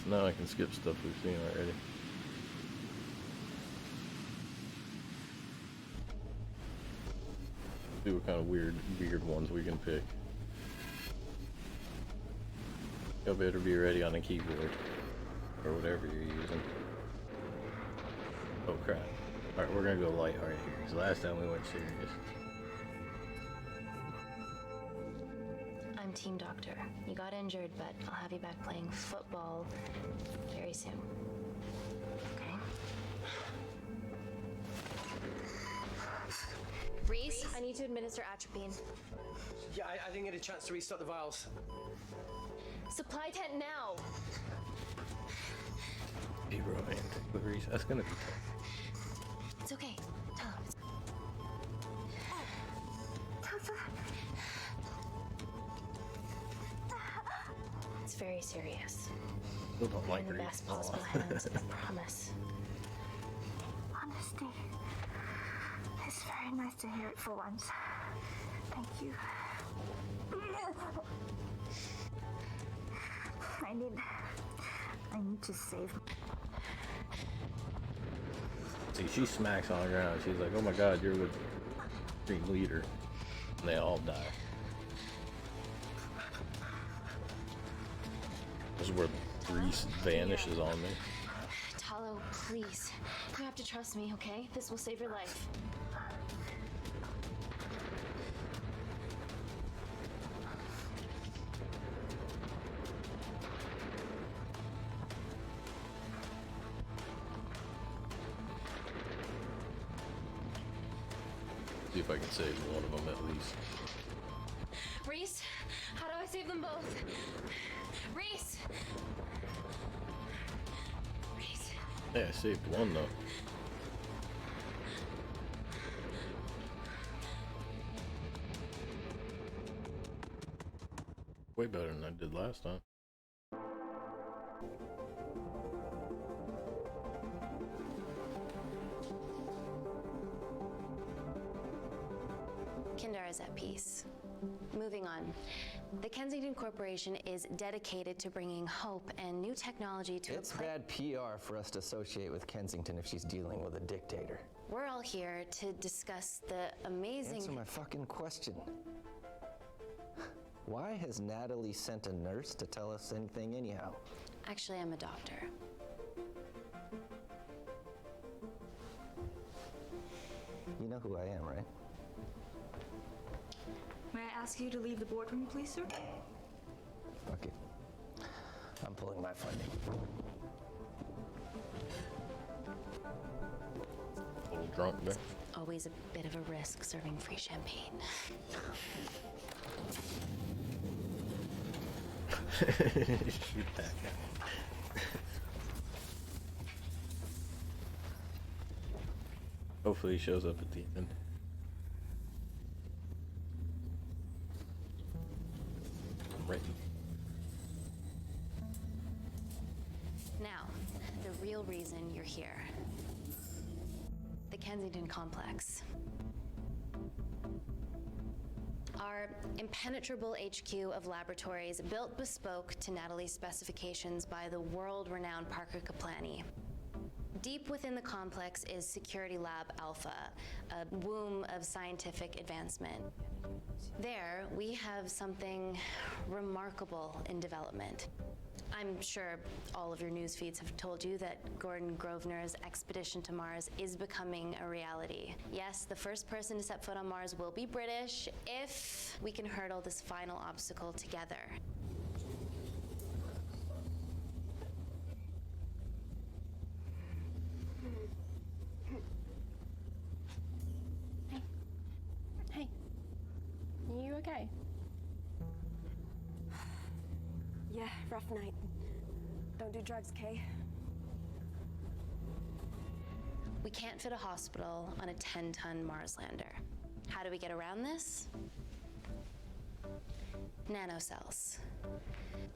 now I can skip stuff we've seen already. See what kind of weird ones we can pick. You better be ready on the keyboard. Or whatever you're using. Oh crap. Alright, we're gonna go lighthearted here, because last time we went serious. I'm Team Doctor. You got injured, but I'll have you back playing football very soon. Okay? Reese, I need to administer atropine. Yeah, I didn't get a chance to restock the vials. Supply tent now! Be romantic with Reese. That's gonna be tough. It's okay. Tell him. It's very serious. Still don't like In the Reese. best possible hands, I promise. Honesty. It's very nice to hear it for once. Thank you. I need to save. See, she smacks on the ground. She's like, oh my god, you're the Green Leader. And they all die. This is where Reese vanishes on me. Talo, please. You have to trust me, okay? This will save your life. See if I can save one of them at least. Reese, how do I save them both? Reese! Reese. Hey, I saved one though. Way better than I did last time. Kindar is at peace. Moving on. The Kensington Corporation is dedicated to bringing hope and new technology to It's bad PR for us to associate with Kensington if she's dealing with a dictator. We're all here to discuss the amazing... Answer my fucking question. Why has Natalie sent a nurse to tell us anything anyhow? Actually, I'm a doctor. You know who I am, right? May I ask you to leave the boardroom, please, sir? Okay. I'm pulling my funding. A little drunk there. Always a bit of a risk serving free champagne. Shoot that guy. Hopefully he shows up at the end. Right. Now, the real reason you're here. The Kensington Complex. Our impenetrable HQ of laboratories built bespoke to Natalie's specifications by the world-renowned Parker Kaplani. Deep within the complex is Security Lab Alpha, a womb of scientific advancement. There, we have something remarkable in development. I'm sure all of your news feeds have told you that Gordon Grosvenor's expedition to Mars is becoming a reality. Yes, the first person to set foot on Mars will be British if we can hurdle this final obstacle together. Hey, you okay? Yeah, rough night. Don't do drugs, Kay. We can't fit a hospital on a 10-ton Mars lander. How do we get around this? Nanocells.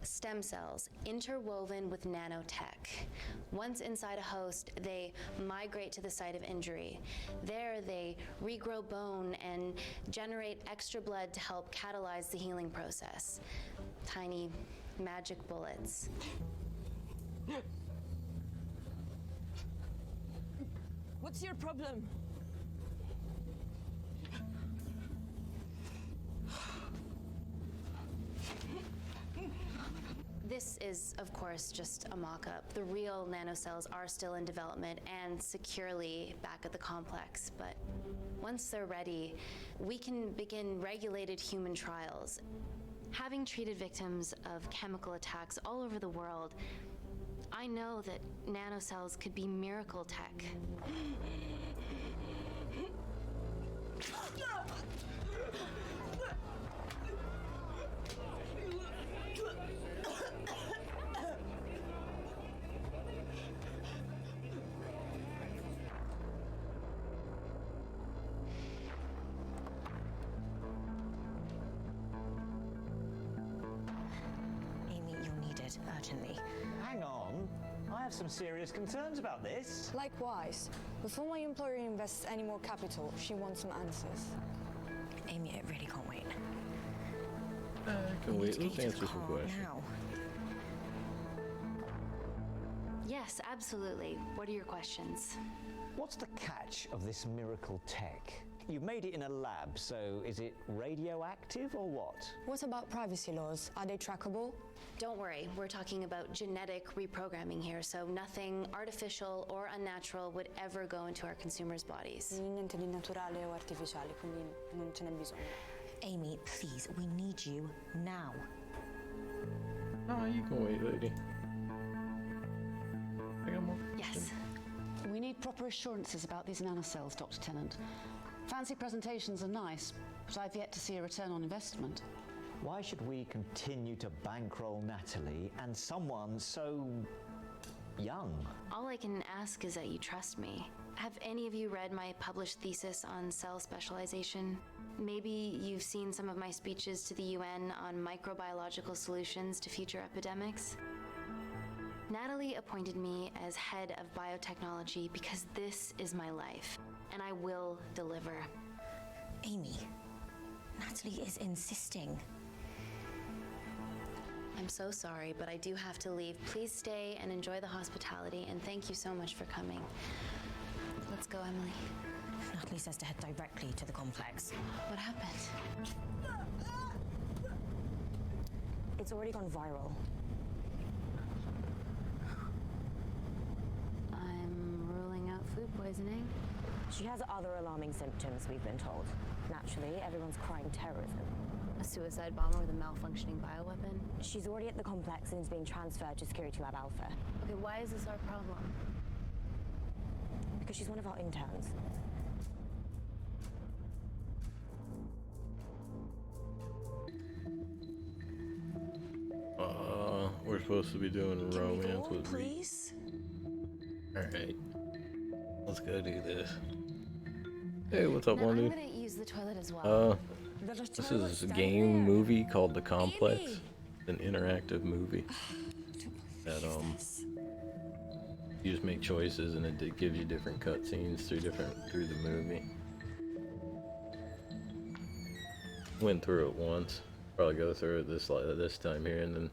Stem cells interwoven with nanotech. Once inside a host, they migrate to the site of injury. There, they regrow bone and generate extra blood to help catalyze the healing process. Tiny magic bullets. What's your problem? This is, of course, just a mock-up. The real nanocells are still in development and securely back at the complex, but once they're ready, we can begin regulated human trials. Having treated victims of chemical attacks all over the world, I know that nanocells could be miracle tech. Amy, you're needed urgently. Hang on. I have some serious concerns about this. Likewise. Before my employer invests any more capital, she wants some answers. Amy, it really can't wait. I can wait. Let's answer some questions. Now. Yes, absolutely. What are your questions? What's the catch of this miracle tech? You've made it in a lab, so is it radioactive or what? What about privacy laws? Are they trackable? Don't worry, we're talking about genetic reprogramming here, so nothing artificial or unnatural would ever go into our consumers' bodies. Niente di naturale o artificiale, quindi non ce n'è bisogno. Amy, please, we need you now. Oh, you can wait, lady. I got more. Yes. We need proper assurances about these nanocells, Dr. Tennant. Fancy presentations are nice, but I've yet to see a return on investment. Why should we continue to bankroll Natalie and someone so young? All I can ask is that you trust me. Have any of you read my published thesis on cell specialization? Maybe you've seen some of my speeches to the UN on microbiological solutions to future epidemics? Natalie appointed me as head of biotechnology because this is my life, and I will deliver. Amy, Natalie is insisting. I'm so sorry, but I do have to leave. Please stay and enjoy the hospitality, and thank you so much for coming. Let's go, Emily. Natalie says to head directly to the complex. What happened? It's already gone viral. I'm ruling out food poisoning. She has other alarming symptoms, we've been told. Naturally, everyone's crying terrorism. A suicide bomber with a malfunctioning bioweapon? She's already at the complex and is being transferred to Security Lab Alpha. Okay, why is this our problem? Because she's one of our interns. We're supposed to be doing a romance with please? Alright. Let's go do this. Hey, what's up, No, one I'm dude? gonna use the toilet as well. This is a game movie called The Complex. It's an interactive movie that you just make choices and it gives you different cutscenes through the movie. Went through it once. Probably go through it this time here, and then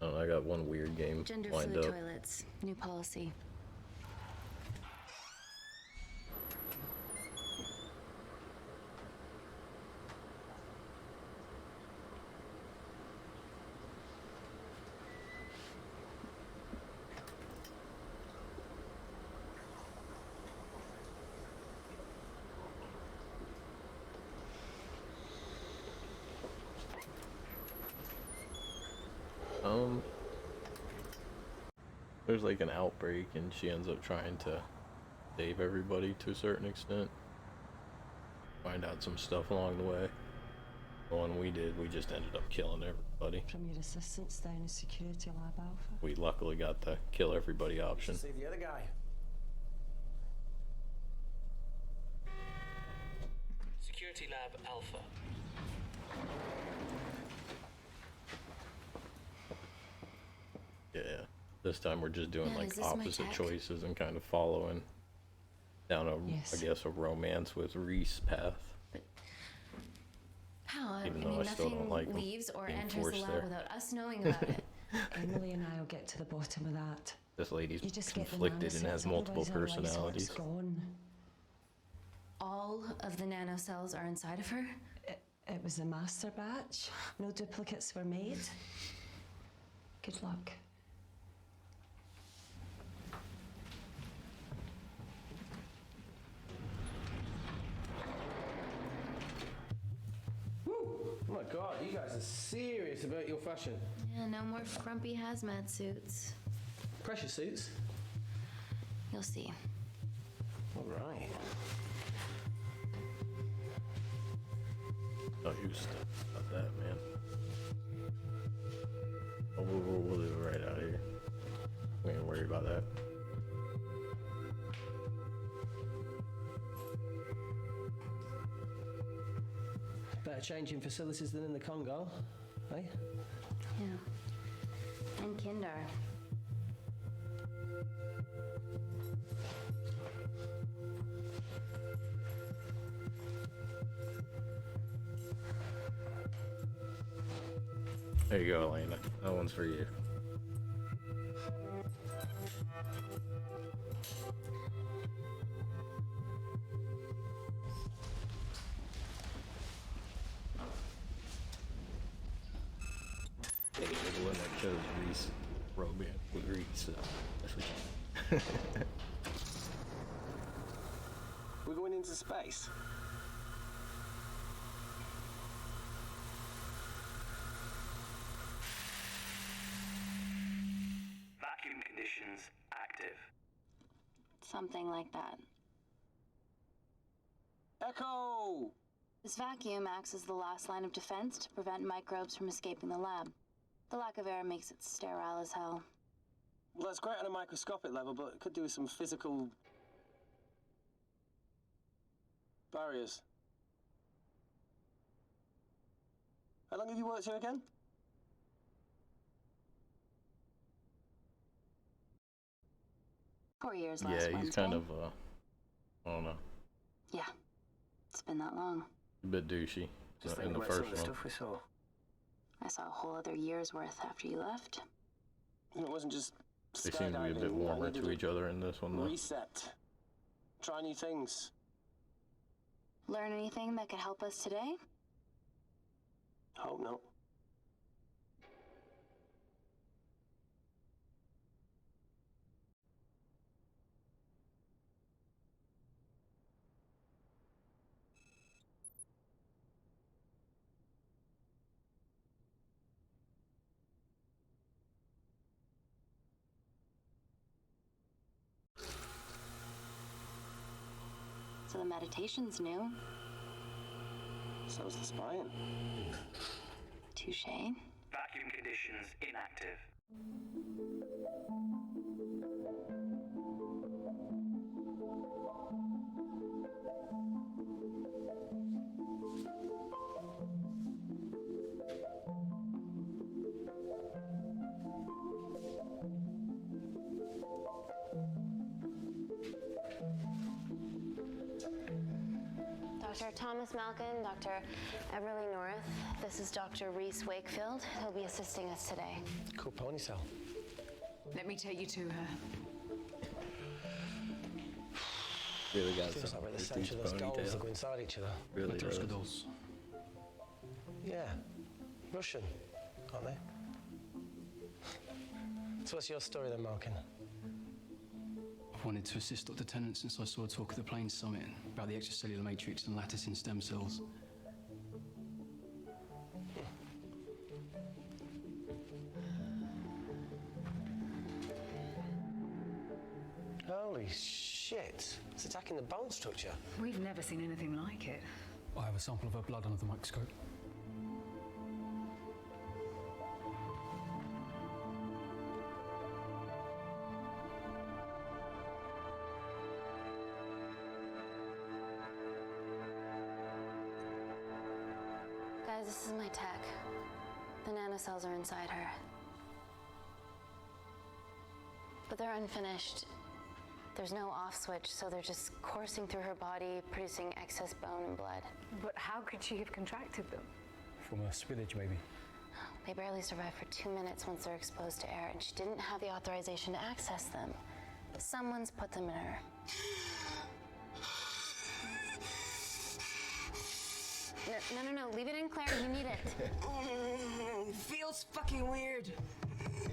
I don't know, I got one weird game Gender lined fluid up. toilets. New policy. There's like an outbreak and she ends up trying to save everybody to a certain extent. Find out some stuff along the way. The one we did, we just ended up killing everybody. From your assistants down in Security Lab Alpha. We luckily got the kill everybody option. Save the other guy. Security Lab Alpha. Yeah. This time we're just doing Now, like is this my opposite tech? choices and kind of following down I guess a romance with Reese path. How? Even I though mean, I still don't nothing like 'em leaves or being enters the forced lab there. without us knowing about it. Emily and I'll get to the bottom of that. This lady's You just get the conflicted and has nanocells, multiple otherwise our life's personalities. gone. All of the nanocells are inside of her? It was a master batch. No duplicates were made. Good luck. Oh my God, you guys are serious about your fashion. Yeah, no more frumpy hazmat suits. Pressure suits? You'll see. All right. Not used to about that, man. Oh, we'll do it right out here. We ain't worry about that. Better changing facilities than in the Congo, eh? Yeah. And Kinder. There you go, Elena. That one's for you. Maybe the one that shows Reese romance with Reese, so that's what you We're going into space. Vacuum conditions active. Something like that. Echo! This vacuum acts as the last line of defense to prevent microbes from escaping the lab. The lack of air makes it sterile as hell. Well, that's great on a microscopic level, but it could do with some physical barriers. How long have you worked here again? Four years last Yeah, he's Wednesday. kind of, I don't know, Yeah, it's been that long. a bit douchey Just in thinking the about some first of the one. stuff we saw. I saw a whole other year's worth after you left. And it wasn't just They seem to be a bit skydiving. I warmer needed to a each other in this one, though. reset. Try new things. Learn anything that could help us today? Hope not. So the meditation's new. So's the spying. Touche. Vacuum conditions inactive. Dr. Thomas Malkin, Dr. Everly North. This is Dr. Reese Wakefield. He'll be assisting us today. Cool ponytail. Let me take you to her. Really got Feels some like we're the with centre these of those dolls that ponytails. go inside each other. Really does. dolls. Yeah. Russian, aren't they? So what's your story then, Malkin? I've wanted to assist Dr. Tennant since I saw a talk at the Plains Summit about the extracellular matrix and lattice in stem cells. Holy shit. It's attacking the bone structure. We've never seen anything like it. I have a sample of her blood under the microscope. Guys, this is my tech. The nanocells are inside her. But they're unfinished. There's no off switch, so they're just coursing through her body, producing excess bone and blood. But how could she have contracted them? From a spillage, maybe. They barely survive for 2 minutes once they're exposed to air, and she didn't have the authorization to access them. Someone's put them in her. No, leave it in, Claire. You need it. Feels fucking weird.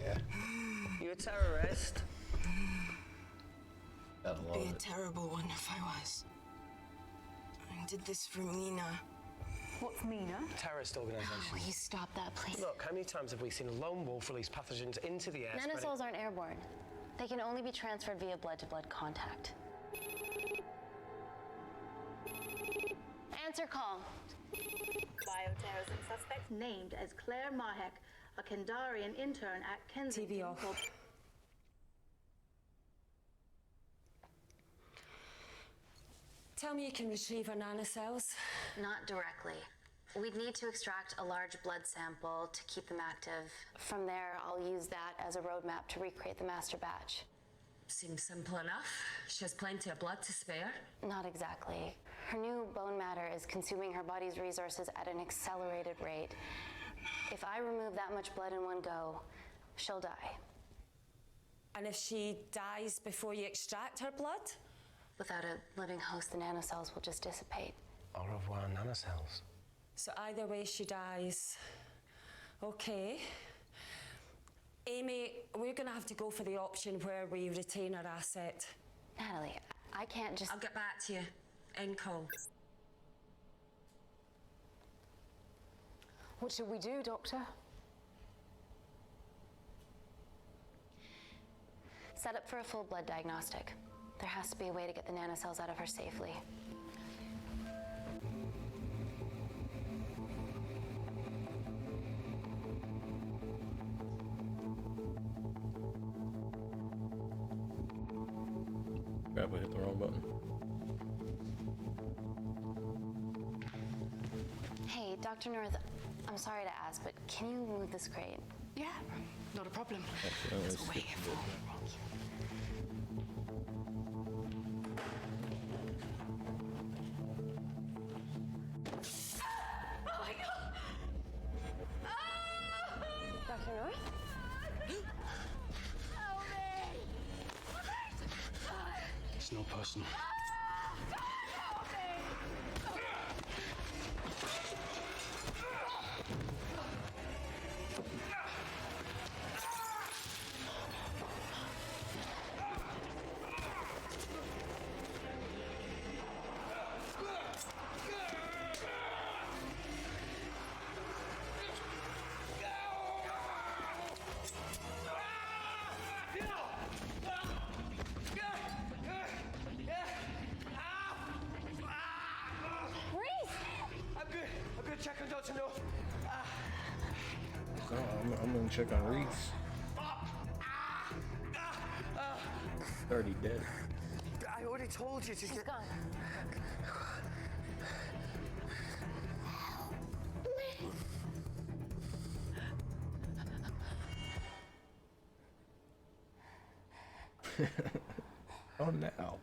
Yeah. You a terrorist? Gotta love Be a it. terrible one if I was. I did this for Mina. What's Mina? Terrorist organisation. Please stop that, please. Look, how many times have we seen a lone wolf release pathogens into the air? Nanocells aren't airborne. They can only be transferred via blood-to-blood contact. Answer call. Bioterrorism suspect named as Claire Mahek, a Kandarian intern at Kensington. TV off. Tell me you can retrieve her nanocells. Not directly. We'd need to extract a large blood sample to keep them active. From there, I'll use that as a roadmap to recreate the master batch. Seems simple enough. She has plenty of blood to spare. Not exactly. Her new bone matter is consuming her body's resources at an accelerated rate. If I remove that much blood in one go, she'll die. And if she dies before you extract her blood? Without a living host, the nanocells will just dissipate. Au revoir, nanocells. So either way she dies. Okay. Amy, we're gonna have to go for the option where we retain our asset. Natalie, I can't just... I'll get back to you. End call. What should we do, Doctor? Set up for a full blood diagnostic. There has to be a way to get the nanocells out of her safely. Crap, I hit the wrong button. Hey, Dr. North, I'm sorry to ask, but can you move this crate? Yeah, not a problem. Accidentally That's what we're skipped here the for. Dr. North? It's not personal. Check on Dr. North. So I'm gonna check on Reese. Already dead. I already told you to get... gone. Oh, now.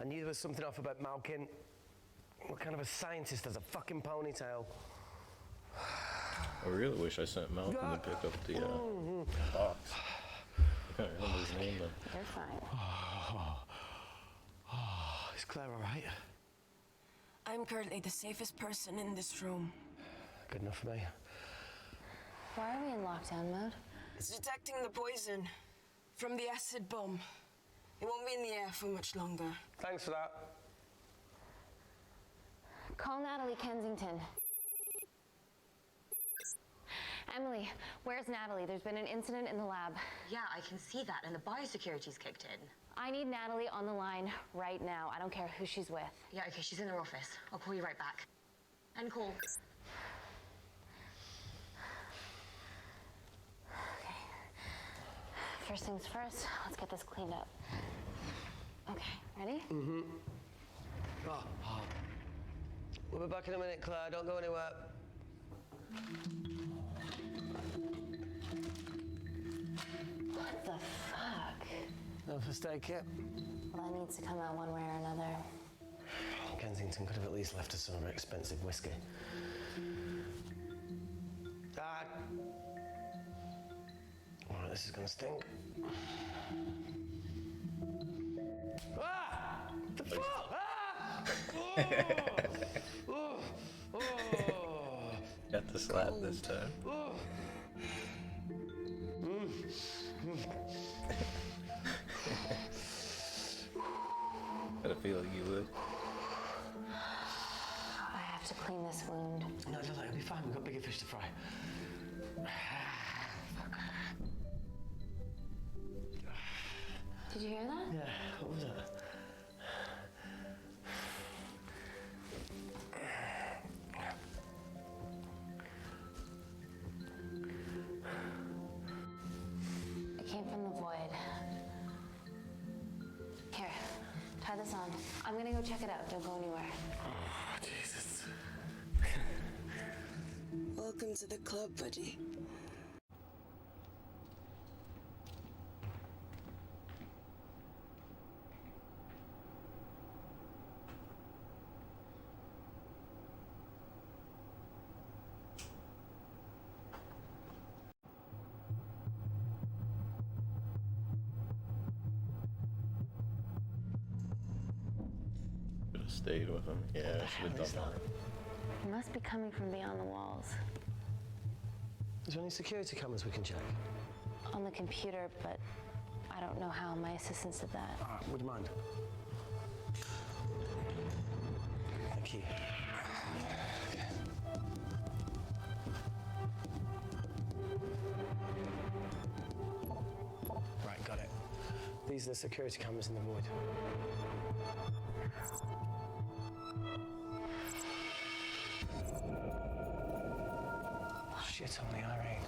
I knew there was something off about Malkin. What kind of a scientist has a fucking ponytail? I really wish I sent Malcolm to pick up the box. I can't remember his name though. You're fine. Is Claire all right? I'm currently the safest person in this room. Good enough for me. Why are we in lockdown mode? It's detecting the poison from the acid bomb. It won't be in the air for much longer. Thanks for that. Call Natalie Kensington. Emily, where's Natalie? There's been an incident in the lab. Yeah, I can see that, and the biosecurity's kicked in. I need Natalie on the line right now. I don't care who she's with. Yeah, okay, she's in her office. I'll call you right back. End call. Okay. First things first, let's get this cleaned up. Okay, ready? Mm-hmm. We'll be back in a minute, Claire. Don't go anywhere. Overstake it. Well, that needs to come out one way or another. Kensington could have at least left us some of her expensive whiskey. Alright, this is gonna stink. Ah! The fuck? Ah! Oh! Oh! Got the slap this time. Oh! I feel like you would. I have to clean this wound. No, it'll be fine. We've got bigger fish to fry. Did you hear that? Yeah, what was that? It came from the void. Here, try this on. I'm gonna go check it out. Don't go anywhere. Oh, Jesus. Welcome to the club, buddy. Should have stayed with him. Yeah, I should have done that. It must be coming from beyond the walls. Is there any security cameras we can check? On the computer, but I don't know how. My assistants did that. Would you mind? Thank you. Right, got it. These are the security cameras in the void. Shit on the Irene.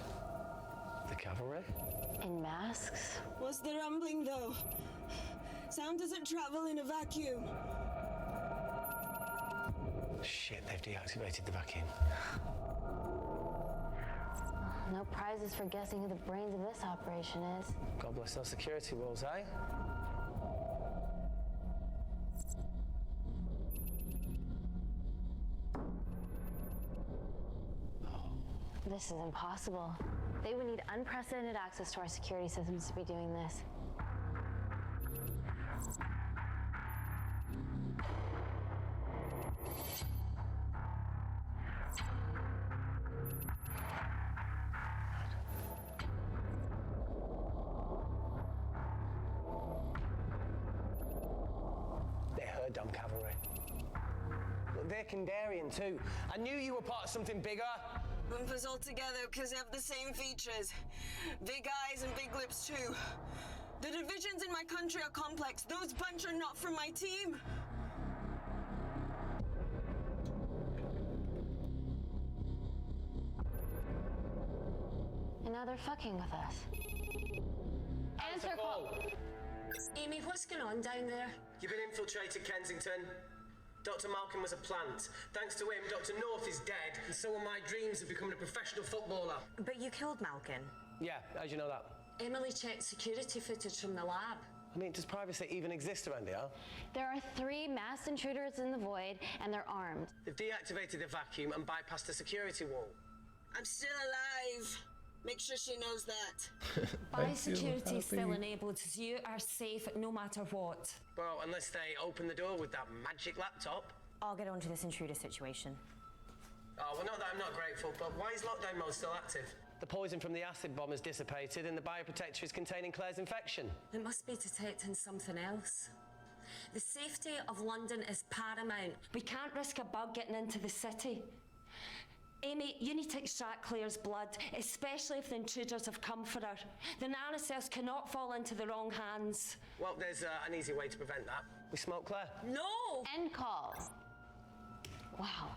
The cavalry? In masks? What's the rumbling, though? Sound doesn't travel in a vacuum. Shit, they've deactivated the vacuum. No prizes for guessing who the brains of this operation is. God bless those security walls, eh? This is impossible. They would need unprecedented access to our security systems to be doing this. They're her dumb cavalry. Look, they're Kandarian too. I knew you were part of something bigger. Lump us all together because they have the same features. Big eyes and big lips too. The divisions in my country are complex. Those bunch are not from my team. And now they're fucking with us. Answer call. Amy, what's going on down there? You've been infiltrated, Kensington. Dr. Malcolm was a plant. Thanks to him, Dr. North is dead, and so are my dreams of becoming a professional footballer. But you killed Malkin. Yeah, how'd you know that? Emily checked security footage from the lab. I mean, does privacy even exist around here? There are 3 masked intruders in the void, and they're armed. They've deactivated the vacuum and bypassed the security wall. I'm still alive. Make sure she knows that. Biosecurity is still enabled, so you are safe no matter what. Well, unless they open the door with that magic laptop. I'll get onto this intruder situation. Oh, well, not that I'm not grateful, but why is lockdown mode still active? The poison from the acid bomb has dissipated and the bioprotector is containing Claire's infection. It must be detecting something else. The safety of London is paramount. We can't risk a bug getting into the city. Amy, you need to extract Claire's blood, especially if the intruders have come for her. The nanocells cannot fall into the wrong hands. Well, there's an easy way to prevent that. We smoke Claire. No! End call. Wow.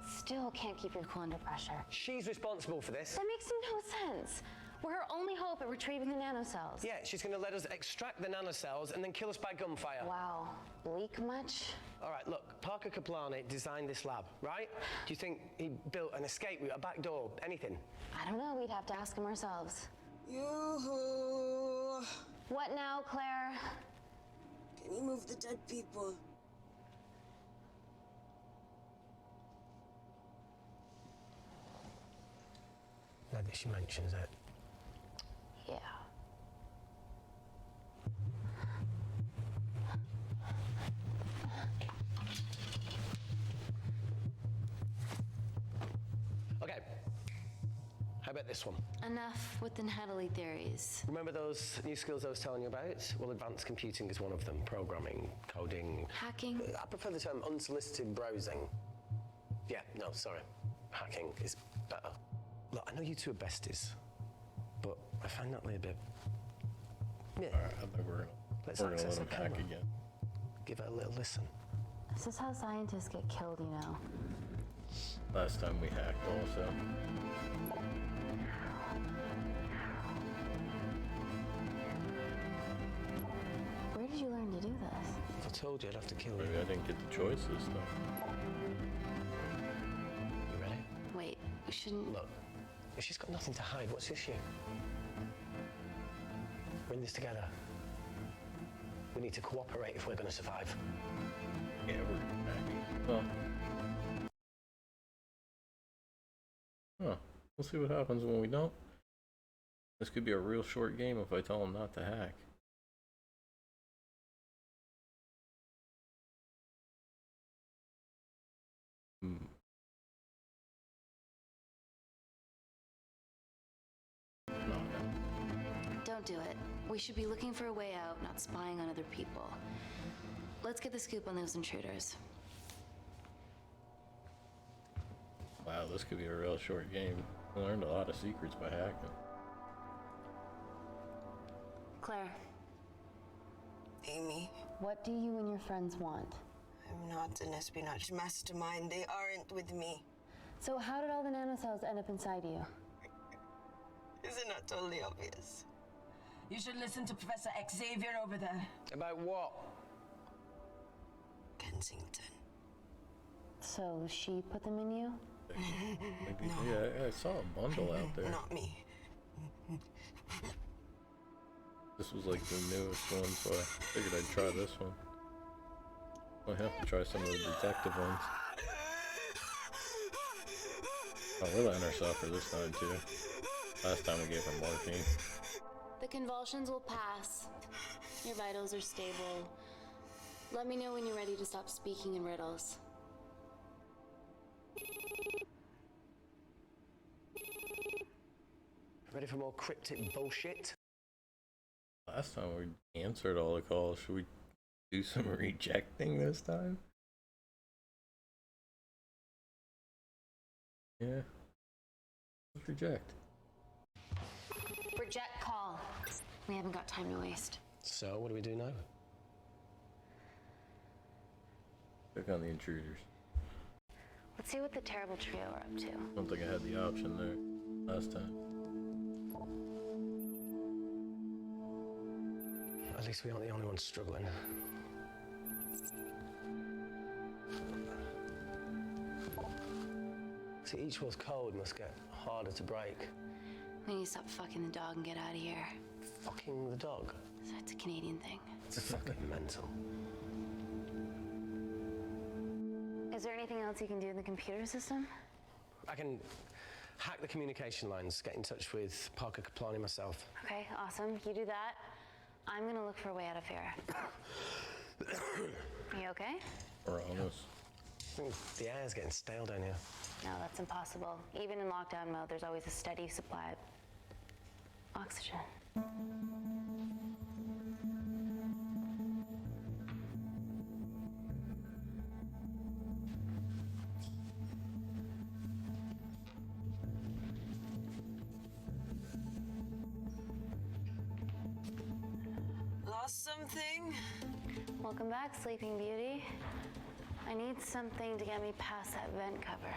Still can't keep your cool under pressure. She's responsible for this. That makes no sense. We're her only hope at retrieving the nanocells. Yeah, she's going to let us extract the nanocells and then kill us by gunfire. Wow. Bleak much? All right, look, Parker Kaplani designed this lab, right? Do you think he built an escape route, a back door, anything? I don't know. We'd have to ask him ourselves. Yoo-hoo! What now, Claire? Can you move the dead people? Now that she mentions it. Yeah. Okay. How about this one? Enough with the Natalie theories. Remember those new skills I was telling you about? Well, advanced computing is one of them. Programming, coding. Hacking? I prefer the term unsolicited browsing. Yeah, no, sorry. Hacking is better. Look, I know you two are besties, but I find Natalie a bit... Yeah. Alright, I think we're Let's gonna access let the him hack camera. again. Give her a little listen. This is how scientists get killed, you know. Last time we hacked also. Where did you learn to do this? If I told you, I'd have to kill you. Maybe I didn't get the choice this time. You ready? Wait, we shouldn't... Look, if she's got nothing to hide, what's the issue? We're in this together. We need to cooperate if we're going to survive. Yeah, we're hacking. Well. Huh. We'll see what happens when we don't. This could be a real short game if I tell him not to hack. Don't do it. We should be looking for a way out, not spying on other people. Let's get the scoop on those intruders. Wow, this could be a real short game. I learned a lot of secrets by hacking. Claire. Amy. What do you and your friends want? I'm not an espionage mastermind. They aren't with me. So how did all the nanocells end up inside you? Is it not totally obvious? You should listen to Professor Xavier over there. About what? Kensington. So she put them in you? Maybe, No. yeah, I saw a bundle out there. Not me. This was like the newest one, so I figured I'd try this one. I have to try some of the detective ones. Oh, we're letting her suffer this time too. Last time we gave her morphine. The convulsions will pass. Your vitals are stable. Let me know when you're ready to stop speaking in riddles. Ready for more cryptic bullshit? Last time we answered all the calls. Should we do some rejecting this time? Yeah. Let's reject. Reject call. We haven't got time to waste. So, what do we do now? Click on the intruders. Let's see what the terrible trio are up to. I don't think I had the option there last time. At least we aren't the only ones struggling. See, each one's code must get harder to break. We need to stop fucking the dog and get out of here. Fucking the dog? That's a Canadian thing. It's fucking mental. Is there anything else you can do in the computer system? I can hack the communication lines, get in touch with Parker Kaplani myself. Okay, awesome. You do that. I'm gonna look for a way out of here. You okay? We're almost. I think the air's getting stale down here. No, that's impossible. Even in lockdown mode, there's always a steady supply of oxygen. Lost something? Welcome back, Sleeping Beauty. I need something to get me past that vent cover.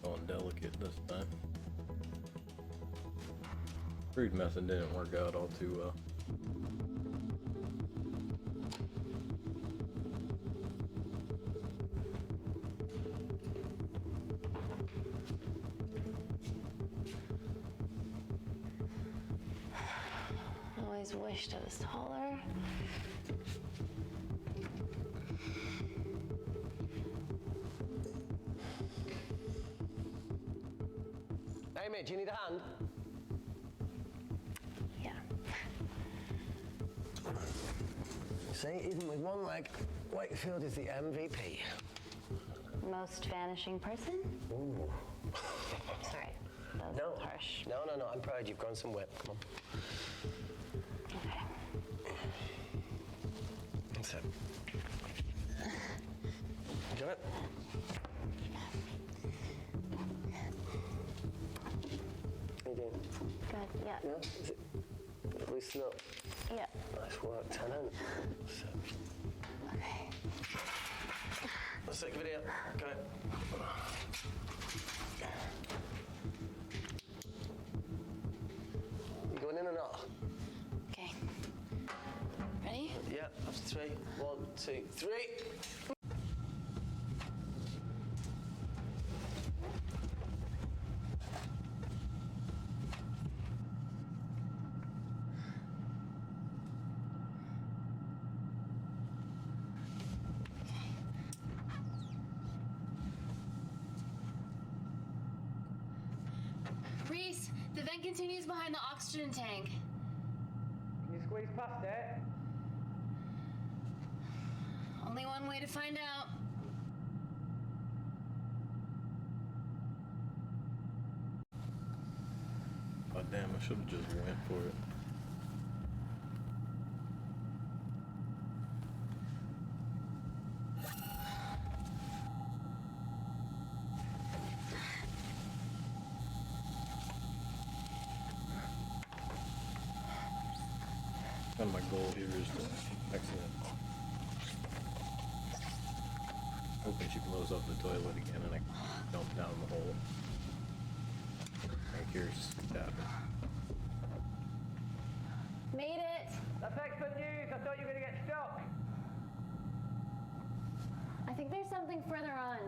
Going delicate this time. Crude method didn't work out all too well. always wished I was taller. Amy, do you need a hand? Yeah. See, even with one leg, Wakefield is the MVP. Most vanishing person? Ooh. Sorry, that was harsh. No, I'm proud you've grown some whip. Come on. Okay. That's it. Do it. How you doing? Good, yeah. Yeah? Is it loosen up? Yeah. Nice work, Tenant. So. Okay. Let's take a video. Go. You going in or not? Okay. Ready? Yeah, after 3. 1, 2, 3. Reese, the vent continues behind the oxygen tank. Can you squeeze past it? Only one way to find out. God damn, I should have just went for it. And my goal here is to excellent. Hoping she blows up the toilet again and I dump down the hole. And here's that. Made it! That's excellent news. I thought you were going to get stuck. I think there's something further on.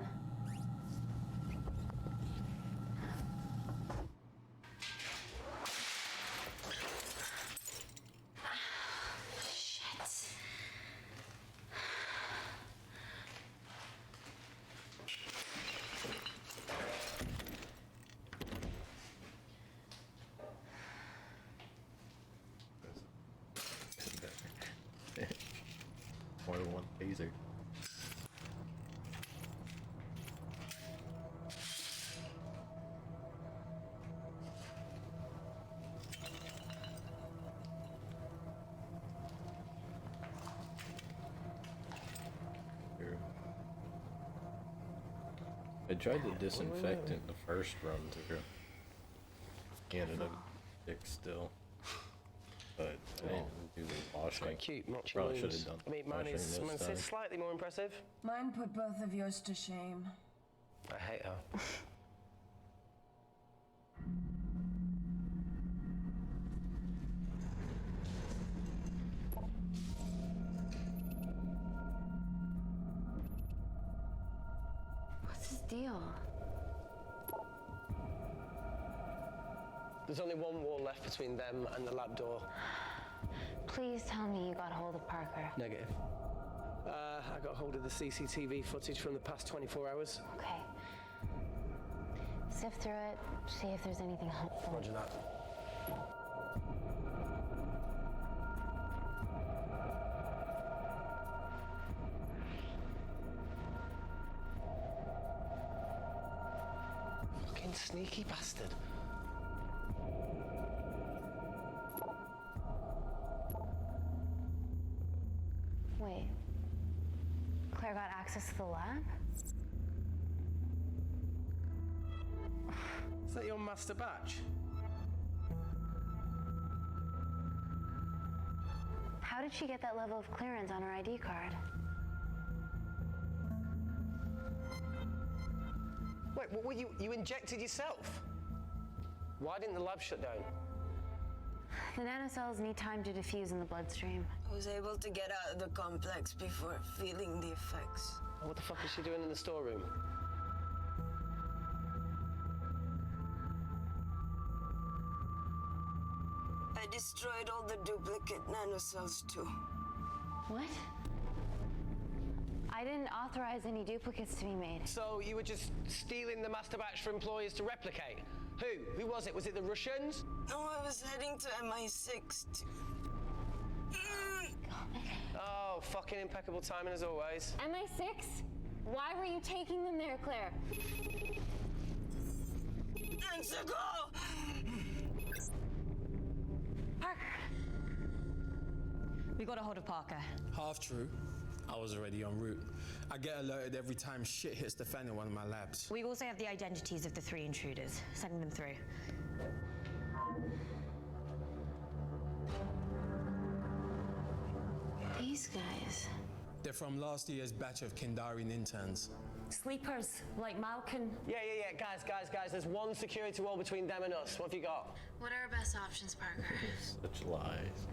More than one taser. Here. I tried the disinfectant the first run through. He ended up sick still. But I didn't do the washing. Quite cute, matching Probably should wounds. have done I mean, mine is washing this time. slightly more impressive. Mine put both of yours to shame. I hate her. What's his deal? There's only one wall left between them and the lab door. Please tell me you got hold of Parker. Negative. I got hold of the CCTV footage from the past 24 hours. Okay. Sift through it, see if there's anything helpful. Roger that. Fucking sneaky bastard. Wait. Claire got access to the lab? Is that your master batch? How did she get that level of clearance on her ID card? Wait, what were you injected yourself? Why didn't the lab shut down? The nanocells need time to diffuse in the bloodstream. I was able to get out of the complex before feeling the effects. What the fuck is she doing in the storeroom? I destroyed all the duplicate nanocells too. What? I didn't authorize any duplicates to be made. So you were just stealing the master batch for employers to replicate? Who? Who was it? Was it the Russians? No, I was heading to MI6 to... Oh, fucking impeccable timing as always. MI6? Why were you taking them there, Claire? Months ago! Parker! We got a hold of Parker. Half true. I was already en route. I get alerted every time shit hits the fan in one of my labs. We also have the identities of the 3 intruders. Sending them through. These guys. They're from last year's batch of Kindarian interns. Sleepers, like Malkin. Yeah. Guys. There's one security wall between them and us. What have you got? What are our best options, Parker? Such lies.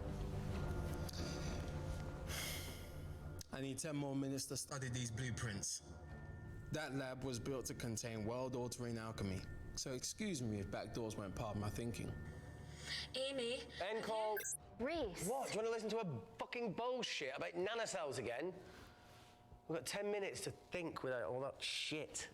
I need 10 more minutes to study these blueprints. That lab was built to contain world-altering alchemy. So excuse me if backdoors weren't part of my thinking. Amy. End call. Reese. What? Do you want to listen to a fucking bullshit about nanocells again? We've got 10 minutes to think without all that shit.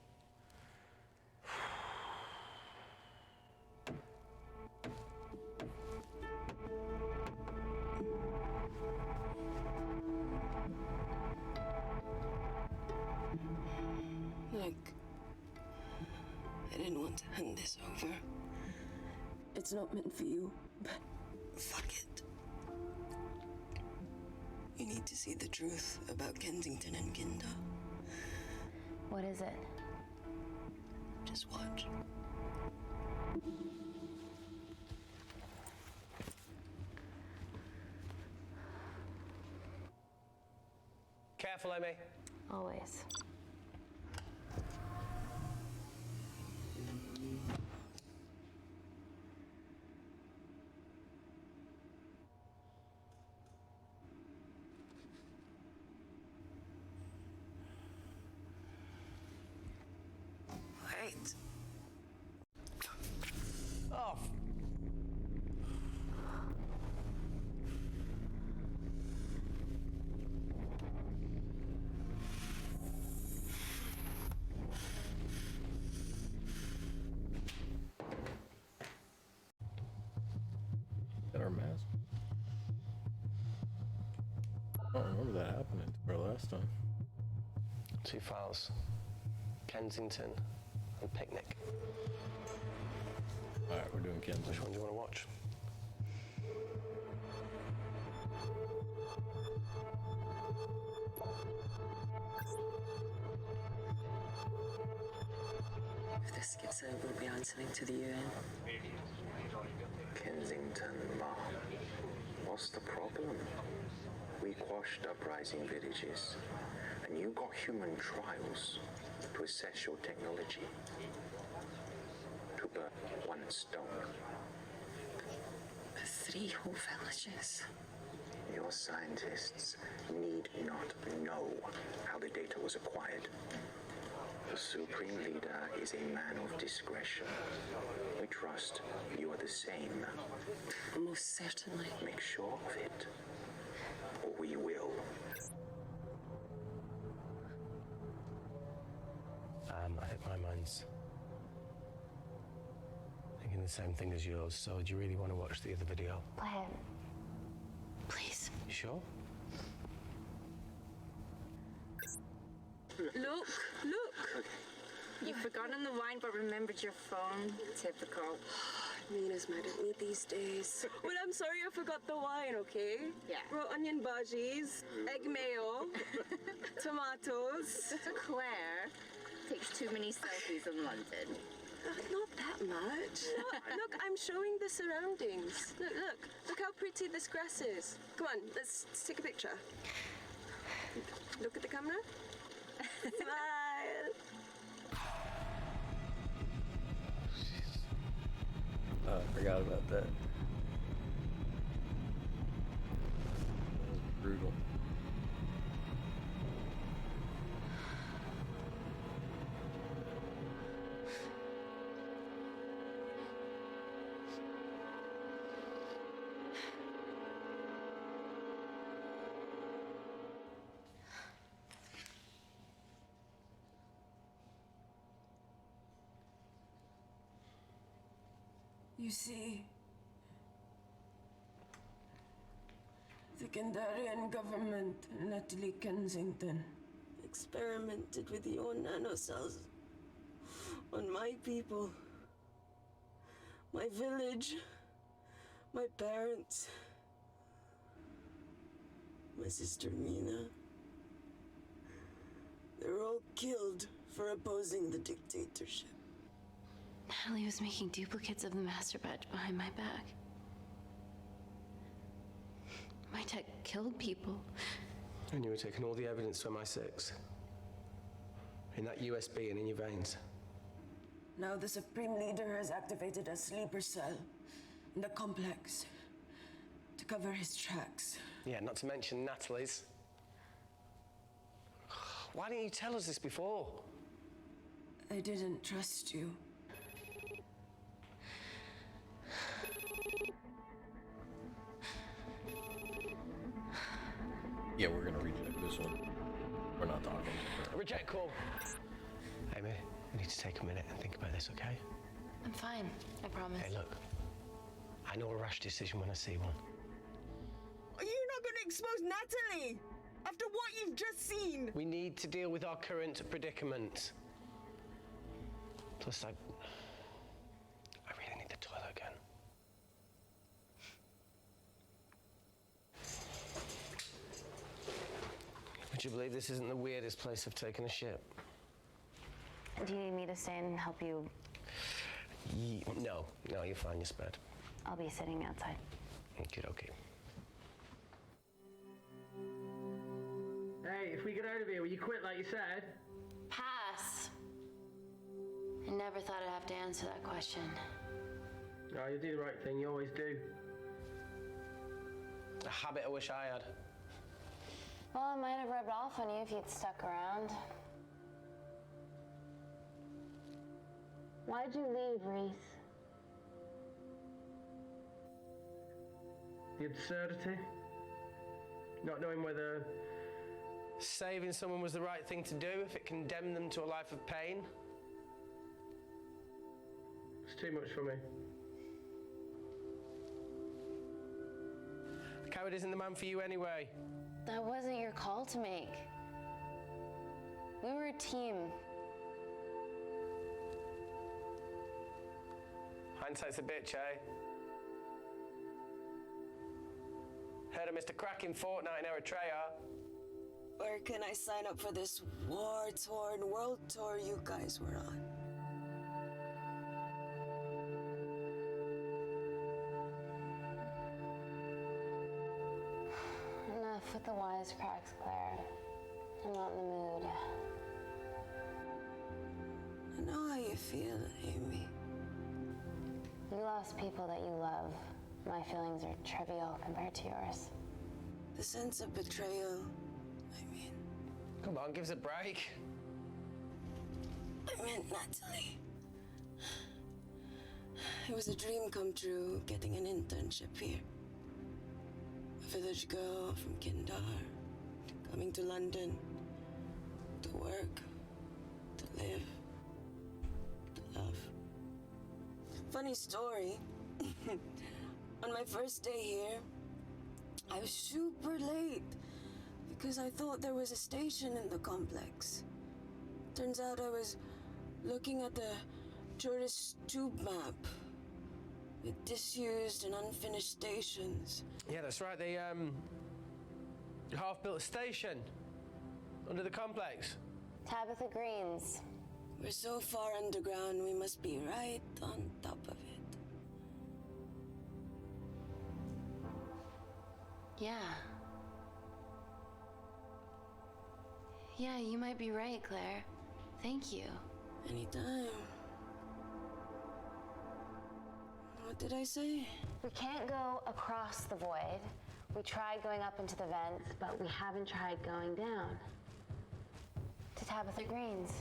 Look, I didn't want to hand this over. It's not meant for you, but fuck it. You need to see the truth about Kensington and Kinda. What is it? Just watch. Careful, Amy. Always. Wait. Oh. Got our mask. I don't remember that happening to her last time. 2 files. Kensington and Picnic. Alright, we're doing Kensington. Which one do you want to watch? If this gets out, we'll be answering to the UN. Kensington, Ma. What's the problem? We quashed uprising villages, and you got human trials to assess your technology. To burn one stone. 3 whole villages. Your scientists need not know how the data was acquired. The Supreme Leader is a man of discretion. We trust you are the same. Most certainly. Make sure of it, or we will. I think my mind's thinking the same thing as yours, so do you really want to watch the other video? Play it. Please. You sure? Look! You've forgotten the wine but remembered your phone. Typical. Mina's mad at me these days. Well, I'm sorry I forgot the wine, okay? Yeah. Raw onion bhajis, egg mayo, tomatoes. Claire takes too many selfies in London. Not that much. Look, I'm showing the surroundings. Look how pretty this grass is. Come on, let's take a picture. Look at the camera. Smile. I forgot about that. That was brutal. You see, the Kandarian government and Natalie Kensington experimented with your nanocells on my people, my village, my parents, my sister Mina. They were all killed for opposing the dictatorship. Natalie was making duplicates of the master batch behind my back. My tech killed people. And you were taking all the evidence to MI6? In that USB and in your veins? Now the Supreme Leader has activated a sleeper cell in the complex to cover his tracks. Yeah, not to mention Natalie's. Why didn't you tell us this before? I didn't trust you. Yeah, we're gonna reject this one. We're not talking to her. Reject call. Amy, we need to take a minute and think about this, okay? I'm fine, I promise. Hey, look. I know a rash decision when I see one. Are you not going to expose Natalie? After what you've just seen? We need to deal with our current predicament. Plus, I really need the toilet again. Would you believe this isn't the weirdest place I've taken a shit? Do you need me to stay and help you? No, you're fine, you're spared. I'll be sitting outside. Okey-dokey. Hey, if we get out of here, will you quit like you said? Pass. I never thought I'd have to answer that question. No, you do the right thing, you always do. A habit I wish I had. Well, it might have rubbed off on you if you'd stuck around. Why'd you leave, Reese? The absurdity. Not knowing whether saving someone was the right thing to do if it condemned them to a life of pain. It's too much for me. The coward isn't the man for you anyway. That wasn't your call to make. We were a team. Hindsight's a bitch, eh? Heard of Mr. Cracking Fortnite in Eritrea. Where can I sign up for this war-torn world tour you guys were on? Enough with the wisecracks, Claire. I'm not in the mood. I know how you feel, Amy. You lost people that you love. My feelings are trivial compared to yours. The sense of betrayal, Come on, give us a break. I meant Natalie. It was a dream come true, getting an internship here. A village girl from Kindar, coming to London, to work, to live, to love. Funny story. On my first day here, I was super late because I thought there was a station in the complex. Turns out I was looking at the tourist tube map with disused and unfinished stations. Yeah, that's right. They half-built a station under the complex. Tabitha Greens. We're so far underground, we must be right on top of it. Yeah. Yeah, you might be right, Claire. Thank you. Anytime. What did I say? We can't go across the void. We tried going up into the vents, but we haven't tried going down. To Tabitha Greens.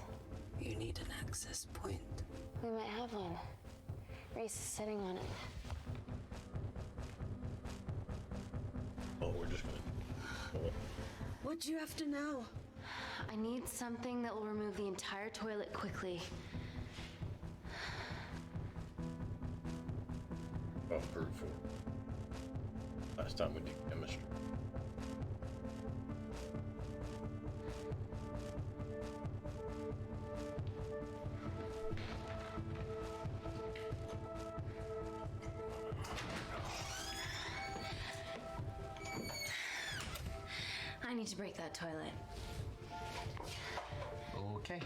You need an access point. We might have one. Reese is sitting on it. Oh, we're just gonna... What do you have to know? I need something that will remove the entire toilet quickly. brute force. Last time we did chemistry. I need to break that toilet. Okay.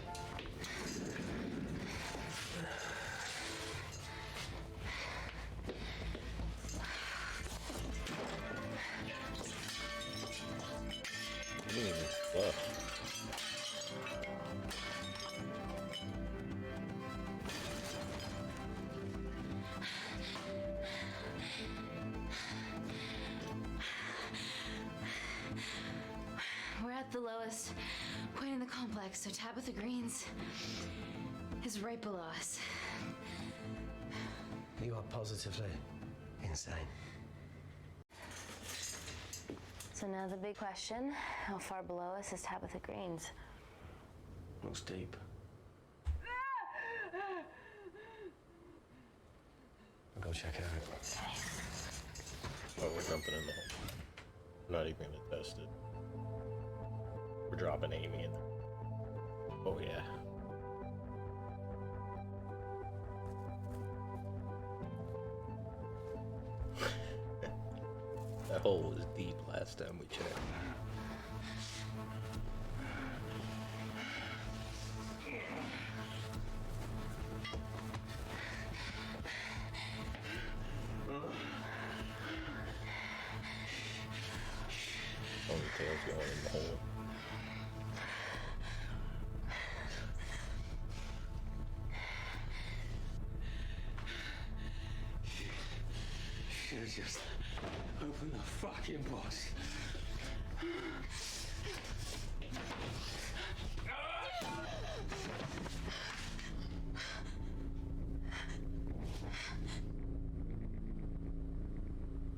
You didn't even flush. We're at the lowest point in the complex, so Tabitha Green's is right below us. You are positively insane. So now the big question, how far below us is Tabitha Green's? Looks deep. I'll go check it out. Oh, we're jumping in the hole. We're not even gonna test it. We're dropping Amy in there. Oh yeah. That hole was deep last time we checked. Ponytail's going in the hole. Should've just opened the fucking box.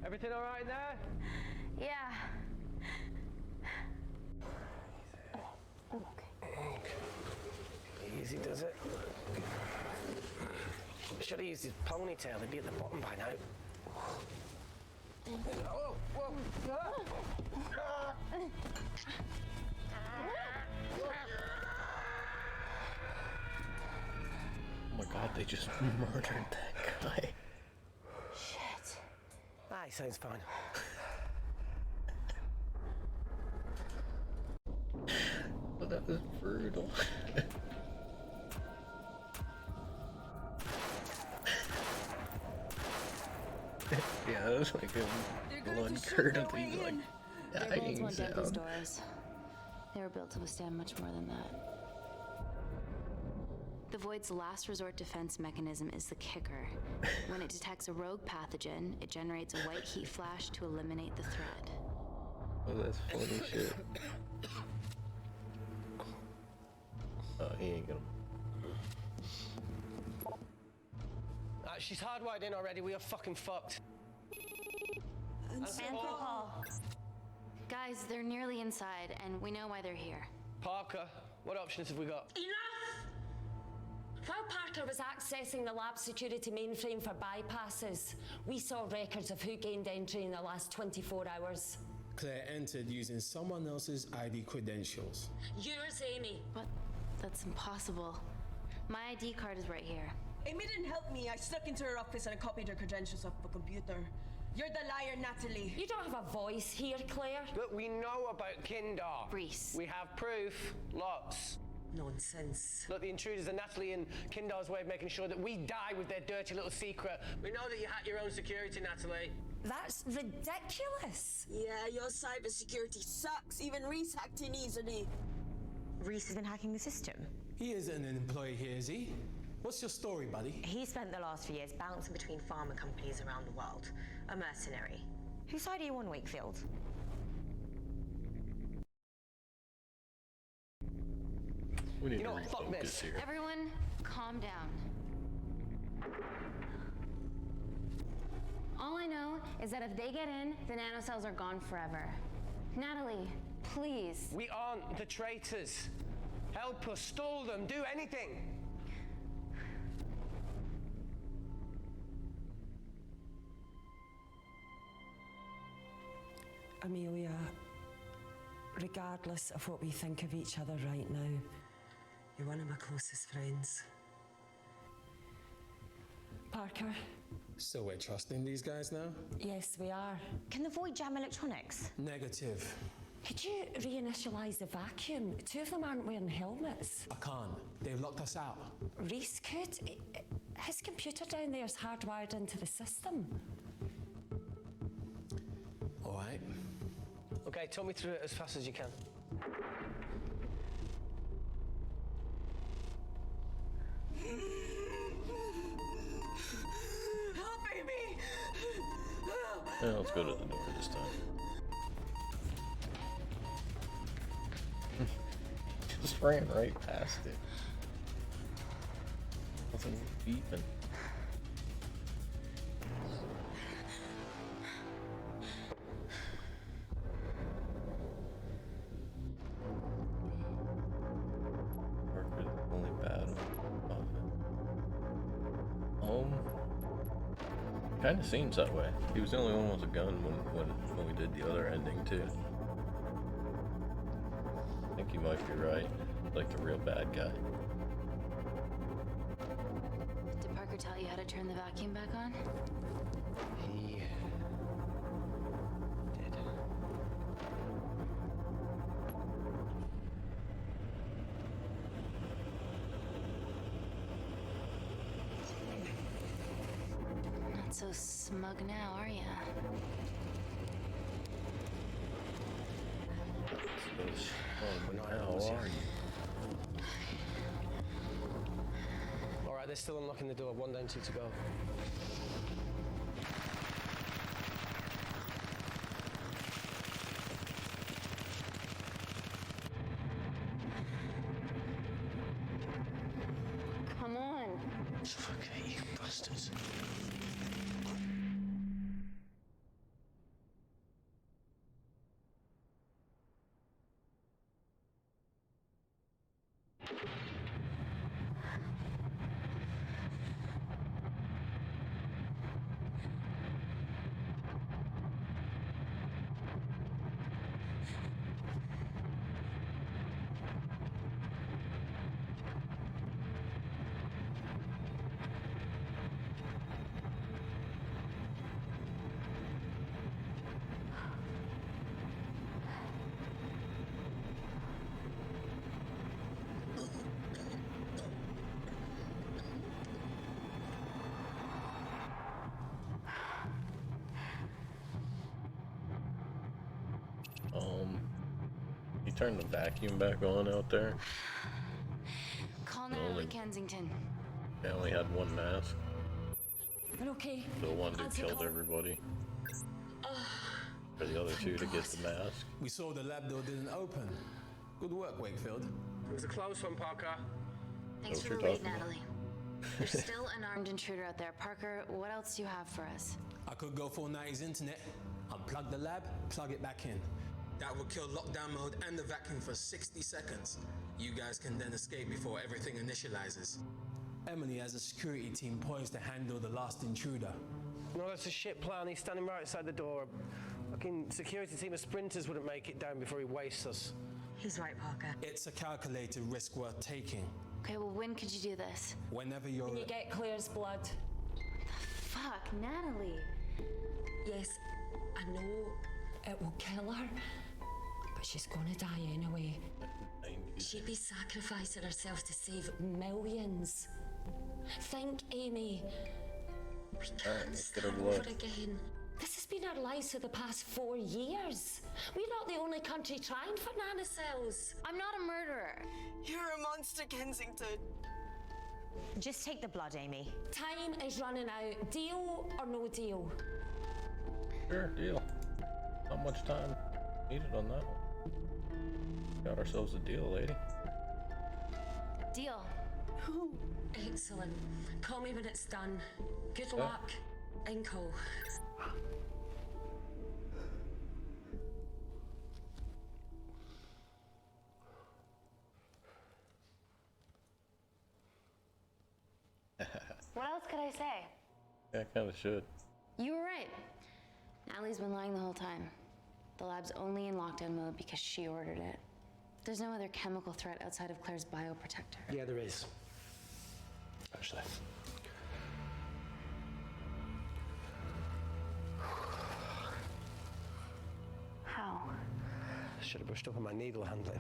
Everything all right there? Yeah. Easy does it. Should have used his ponytail, he'd be at the bottom by now. Oh, whoa. Oh my god, they just murdered that guy. Shit. Ah, he sounds fine. Well, that was brutal. Yeah, that was like a blood-curdling, like, Their bullets dying won't dent these sound. doors. They were built to withstand much more than that. The Void's last resort defense mechanism is the kicker. When it detects a rogue pathogen, it generates a white heat flash to eliminate the threat. Oh, that's funny shit. Oh, he ain't gonna. She's hardwired in already, we are fucking fucked. Alcohol. Guys, they're nearly inside, and we know why they're here. Parker, what options have we got? Enough! While Parker was accessing the lab security mainframe for bypasses, we saw records of who gained entry in the last 24 hours. Claire entered using someone else's ID credentials. Yours, Amy. But that's impossible. My ID card is right here. Amy didn't help me. I snuck into her office and I copied her credentials off a computer. You're the liar, Natalie. You don't have a voice here, Claire. Look, we know about Kindar. Reese. We have proof. Lots. Nonsense. Look, the intruders are Natalie and Kindar's way of making sure that we die with their dirty little secret. We know that you hack your own security, Natalie. That's ridiculous. Yeah, your cybersecurity sucks. Even Reese hacked in easily. Reese has been hacking the system. He isn't an employee here, is he? What's your story, buddy? He spent the last few years bouncing between pharma companies around the world. A mercenary. Whose side are you on, Wakefield? We need You know to what, fuck refocus this. here. Everyone, calm down. All I know is that if they get in, the nanocells are gone forever. Natalie, please. We aren't the traitors. Help us, stall them, do anything. Amelia, regardless of what we think of each other right now, you're one of my closest friends. Parker? So we're trusting these guys now? Yes, we are. Can the void jam electronics? Negative. Could you reinitialize the vacuum? Two of them aren't wearing helmets. I can't. They've locked us out. Reese could. His computer down there is hardwired into the system. All right. Okay, talk me through it as fast as you can. Help, Amy! Yeah, let's go to the door this time. Just ran right past it. Nothing was beeping. Parker's the only bad one. Kind of seems that way. He was the only one with a gun when we did the other ending too. I think you might be right. Like the real bad guy. Did Parker tell you how to turn the vacuum back on? He did. Not so smug now, are ya? How are you? All right, they're still unlocking the door. 1 down, 2 to go. Come on. Suffocate, you bastards. You turned the vacuum back on out there. Call Natalie Kensington. They only had one mask. We're okay. The one that Answer killed call. everybody. For the other two to get the mask. We saw the lab door didn't open. Good work, Wakefield. It was a close one, Parker. Thanks That's for what the you're lead, talking about. Natalie. There's still an armed intruder out there. Parker, what else do you have for us? I could go full 90s internet, unplug the lab, plug it back in. That would kill lockdown mode and the vacuum for 60 seconds. You guys can then escape before everything initializes. Emily has a security team poised to handle the last intruder. No, that's a shit plan. He's standing right outside the door. A fucking security team of sprinters wouldn't make it down before he wastes us. He's right, Parker. It's a calculated risk worth taking. Okay, well, when could you do this? Whenever you're... When you get Claire's blood. Fuck, Natalie. Yes, I know it will kill her, but she's gonna die anyway. She'd be sacrificing herself to save millions. Think, Amy. We can't start over again. This has been our lives for the past 4 years. We're not the only country trying for nanocells. I'm not a murderer. You're a monster, Kensington. Just take the blood, Amy. Time is running out. Deal or no deal? Sure, deal. Not much time needed on that one. Got ourselves a deal, lady. Deal. Excellent. Call me when it's done. Good Yeah. luck. Inco. What else could I say? Yeah, I kinda should. You were right. Natalie's been lying the whole time. The lab's only in lockdown mode because she ordered it. There's no other chemical threat outside of Claire's bioprotector. Yeah, there is. Actually. How? Should have brushed up on my needle handling.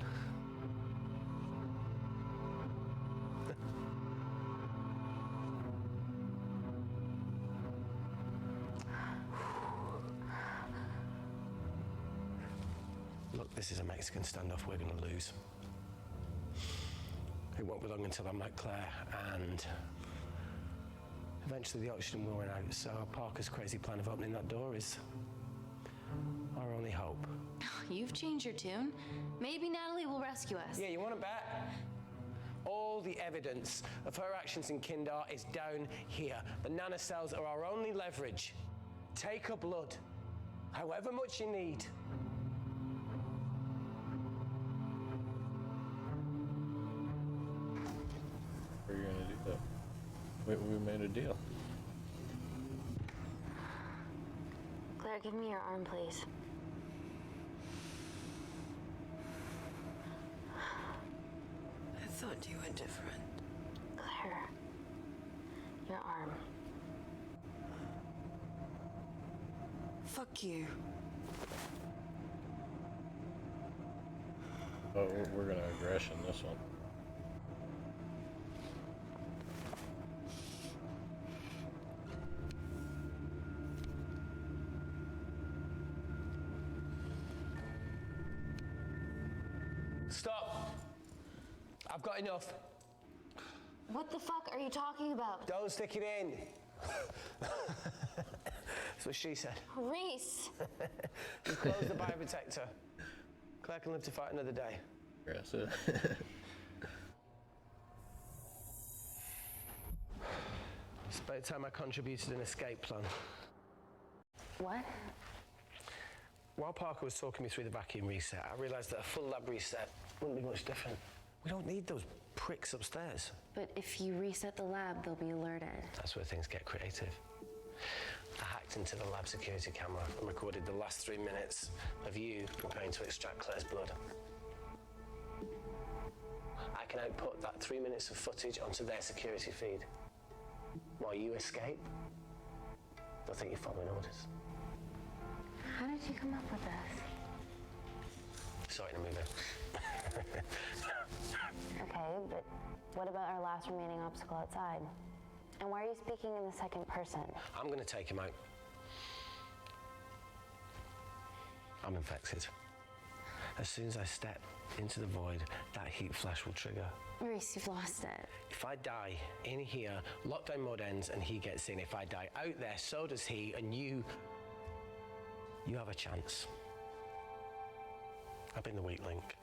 Look, this is a Mexican standoff we're going to lose. It won't be long until I'm like Claire, and eventually the oxygen will run out, so Parker's crazy plan of opening that door is our only hope. You've changed your tune. Maybe Natalie will rescue us. Yeah, you want to bet? All the evidence of her actions in Kindar is down here. The nanocells are our only leverage. Take her blood, however much you need. How are you gonna do that? We made a deal. Claire, give me your arm, please. I thought you were different. Claire, your arm. Fuck you. Oh, we're gonna aggression this one. Stop! I've got enough. What the fuck are you talking about? Don't stick it in. That's what she said. Reese! Just close the bioprotector. Claire can live to fight another day. Aggressive. It's about time I contributed an escape plan. What? While Parker was talking me through the vacuum reset, I realised that a full lab reset wouldn't be much different. We don't need those pricks upstairs. But if you reset the lab, they'll be alerted. That's where things get creative. I hacked into the lab security camera and recorded the last 3 minutes of you preparing to extract Claire's blood. I can output that 3 minutes of footage onto their security feed. While you escape, they'll think you're following orders. How did you come up with this? Saw it in a movie. Okay, but what about our last remaining obstacle outside? And why are you speaking in the second person? I'm going to take him out. I'm infected. As soon as I step into the void, that heat flash will trigger. Reese, you've lost it. If I die in here, lockdown mode ends and he gets in. If I die out there, so does he, and you have a chance. I've been the weak link.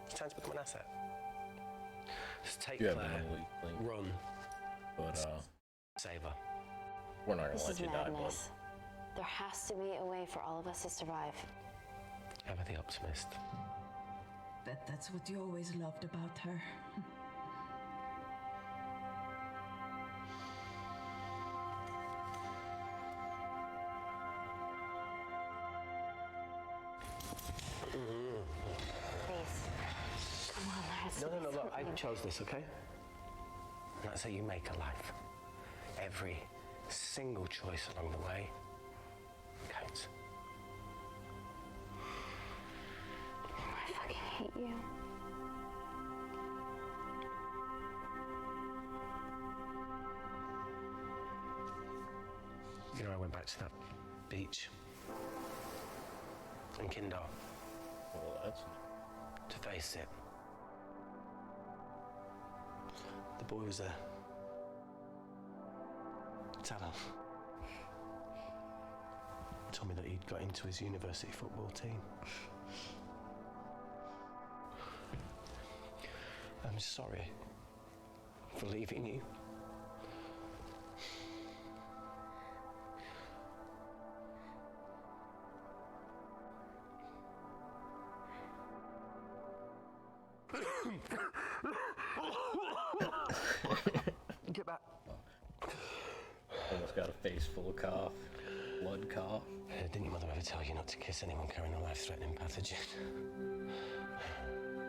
It's time to become an asset. Just take You have Claire, been a weak link. run, But save her. we're not gonna This let is you die, bud. madness. There has to be a way for all of us to survive. Ever the optimist. Bet that's what you always loved about her. Reese, come on, there has to No, be look, I something. chose this, okay? And that's how you make a life. Every single choice along the way counts. I fucking hate you. You know, I went back to that beach in Kindar Well, that's to face it. The boy was there. Tell him. Told me that he'd got into his university football team. I'm sorry for leaving you. Get back. Almost got a face full of cough. blood cough. Didn't your mother ever tell you not to kiss anyone carrying a life-threatening pathogen?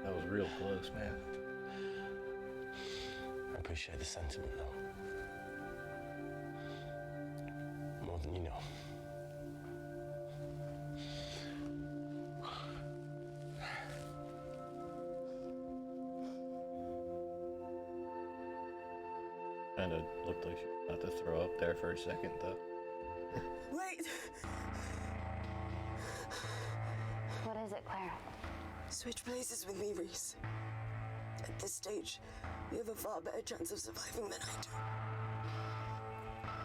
That was real close, man. I appreciate the sentiment, though. More than you know. Kinda looked like she was about to throw up there for a second, though. Wait! What is it, Claire? Switch places with me, Reese. At this stage, you have a far better chance of surviving than I do.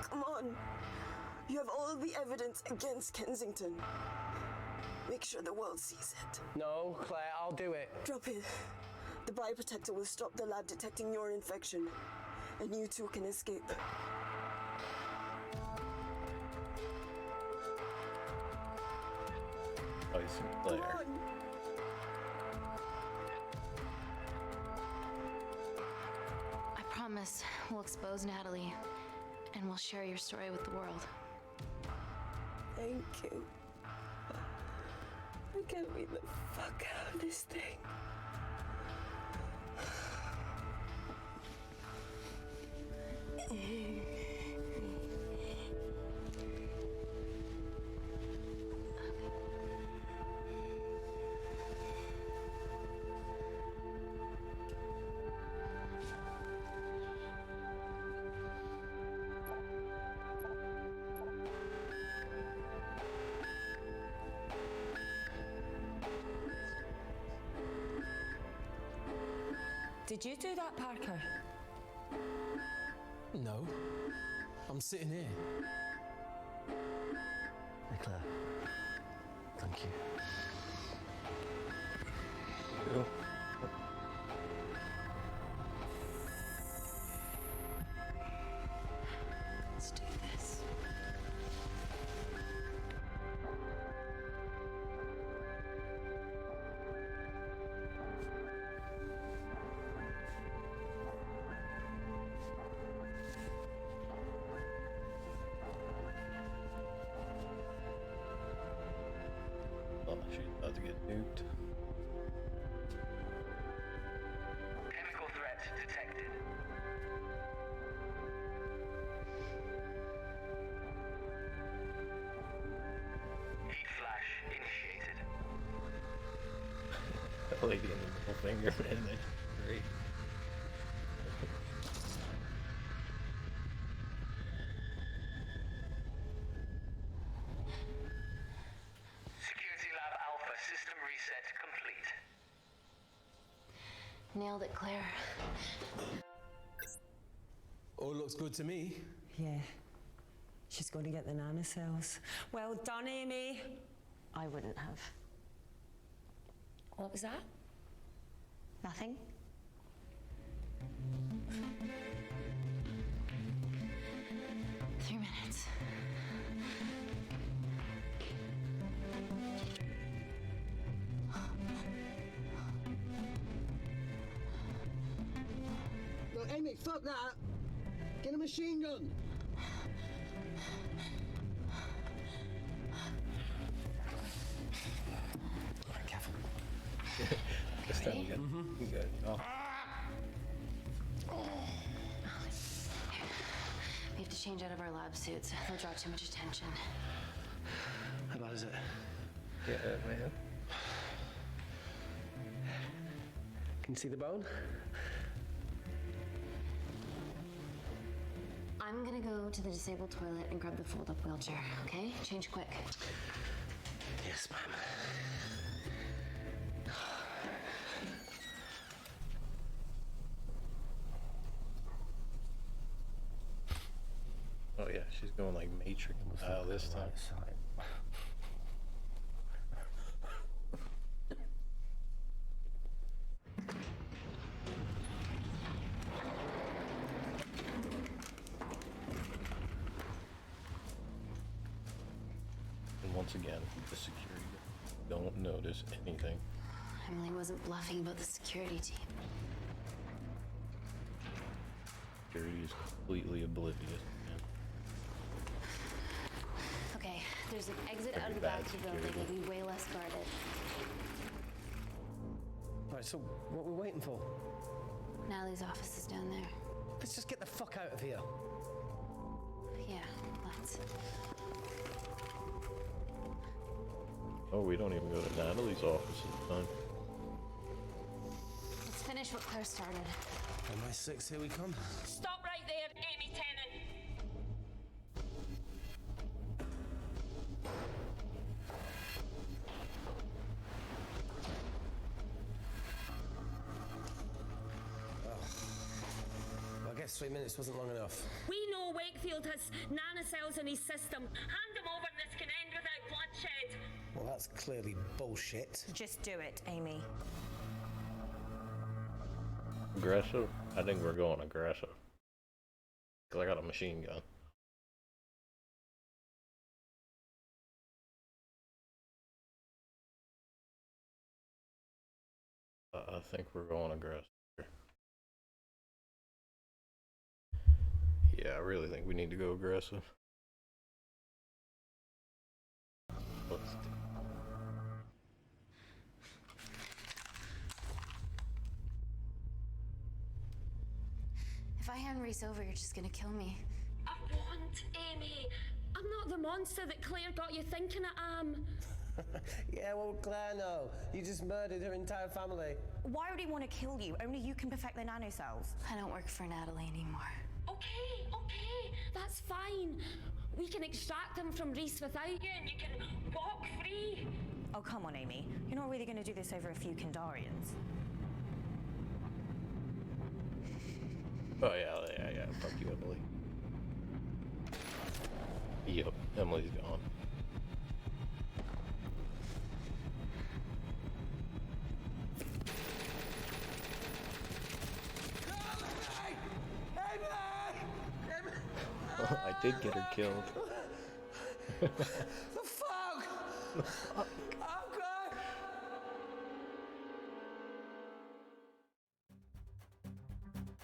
Come on. You have all the evidence against Kensington. Make sure the world sees it. No, Claire, I'll do it. Drop it. The bioprotector will stop the lab detecting your infection, and you two can escape. Tyson Claire. I promise we'll expose Natalie, and we'll share your story with the world. Thank you. I can't wait the fuck out of this thing. Did you do that, Parker? No. I'm sitting here. Hey, Claire. Thank you. Cool. Let's do this. Oh, she's about to get nuked. Chemical threat detected. Heat flash initiated. That lady in the middle finger, man, that's great. Security Lab Alpha system reset complete. Nailed it, Claire. All looks good to me. Yeah. She's going to get the nanocells. Well done, Amy. I wouldn't have. What was that? Nothing? 3 minutes. No, Amy, fuck that! Get a machine gun! Alright, careful. This time you good. Oh. We have to change out of our lab suits. They'll draw too much attention. How bad is it? Yeah, man. Can you see the bone? I'm gonna go to the disabled toilet and grab the fold-up wheelchair, okay? Change quick. Yes, ma'am. Oh yeah, she's going like Matrix style this time. And once again, the security don't notice anything. Emily wasn't bluffing about the security team. Security is completely oblivious, man. Okay, There's an exit That'd out be of the back bad of the building. security. It'll be way less guarded. Right, so what are we waiting for? Natalie's office is down there. Let's just get the fuck out of here. Yeah, let's. Oh, we don't even go to Natalie's office this time. Let's finish what Claire started. MI6, here we come. Stop right there, Amy Tennant. I guess 3 minutes wasn't long enough. We know Wakefield has nanocells in his system. Hand them over and this can end without bloodshed. Well, that's clearly bullshit. Just do it, Amy. Aggressive? I think we're going aggressive. Because I got a machine gun. I think we're going aggressive here. Yeah, I really think we need to go aggressive. Let's do. If I hand Reese over, you're just gonna kill me. I won't, Amy. I'm not the monster that Claire got you thinking I am. Yeah, well, Claire, no. You just murdered her entire family. Why would he want to kill you? Only you can perfect the nanocells. I don't work for Natalie anymore. Okay, that's fine. We can extract them from Reese without you and you can walk free. Oh, come on, Amy. You're not really going to do this over a few Kandarians. Oh, yeah. Fuck you, Emily. Yep, Emily's gone. I did get her killed. The fuck? The fuck? Oh, God!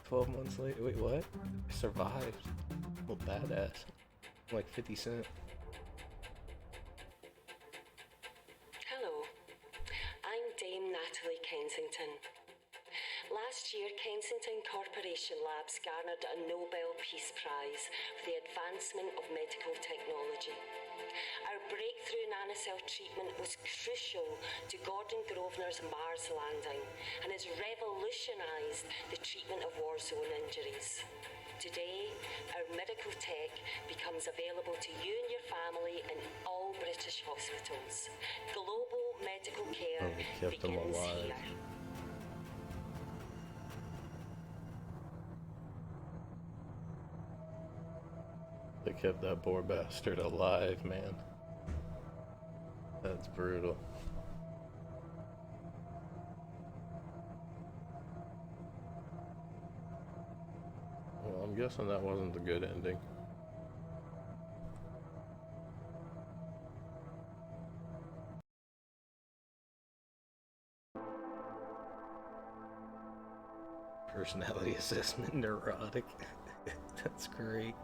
12 months later. Wait, what? I survived. I'm a badass. I'm like 50 Cent. Hello, I'm Dame Natalie Kensington. Last year, Kensington Corporation Labs garnered a Nobel Peace Prize for the advancement of medical technology. Our breakthrough nanocell treatment was crucial to Gordon Grosvenor's Mars landing and has revolutionised the treatment of war zone injuries. Today, our medical tech becomes available to you and your family in all British hospitals. Global medical care We kept them begins alive. here. They kept that poor bastard alive, man. That's brutal. Well, I'm guessing that wasn't the good ending. Personality assessment, neurotic. That's great.